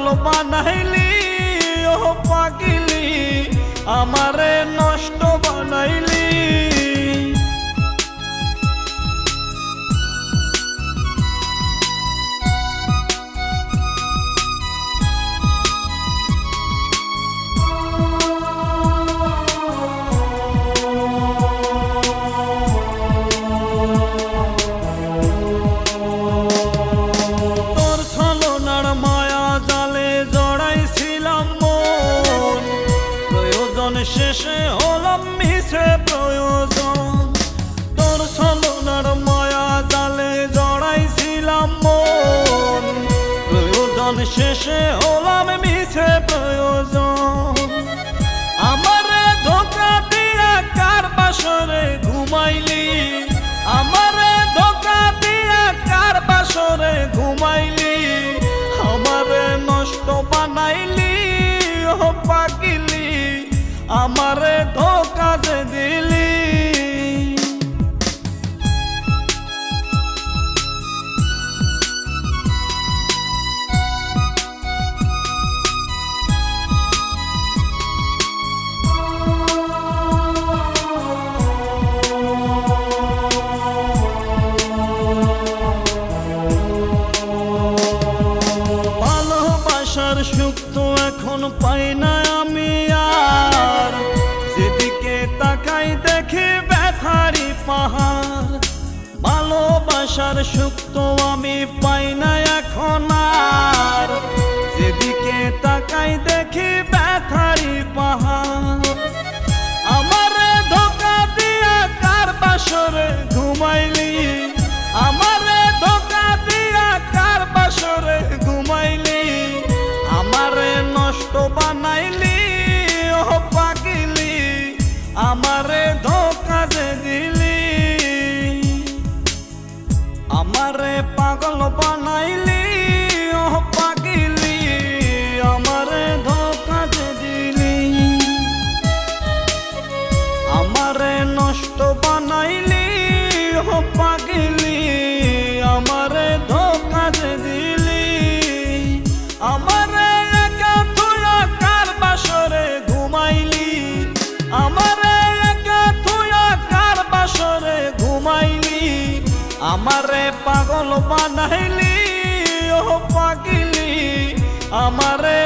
পাগল বানাইলি ও পাগিলি, আমারে নষ্ট বানাইলি। শেষে হলাম মিছে প্রয়োজন, তোর ছলনার মায়া জালে জড়াইছিলাম মন। প্রয়োজন শেষে হলাম মিছে প্রয়োজন, আমারে ধোঁকা দিয়া কার বাসরে ঘুমাইলি, আমারে ধোঁকা দিয়া কার বাসরে ঘুমাইলি, আমারে নষ্ট বানাইলি ও পাগিলি, আমারে ধোঁকা যে দিলি। ভালোবাসার সুখ তো এখন পাই না আমি আর, যেদিকে তাকাই দেখি ব্যথারি পাহাড়। ভালোবাসার সুখ তো আমি পাই না এখন আর, যেদিকে তাকাই দেখি ব্যথারি পাহাড়। আমারে ধোঁকা দিয়া কার বাসরে ঘুমাইলি, আমারে ধোঁকা দিয়া কার বাসরে ঘুমাইলি, আমারে নষ্ট বানাইলি ও পাগিলি, আমারে ধোঁকা যে দিলি। আমারে পাগল বানাইলি ও পাগিলি, আমারে ধোঁকা যে দিলি। আমারে নষ্ট বানাইলি ও পাগিলি, আমারে ধোঁকা যে দিলি। আমারে একা থুয়া কার বাসরে ঘুমাইলি, আমারে একা থুয়া কার বাসরে ঘুমাইলি, আমারে পাগল বানাইলি ও পাগিলি, আমারে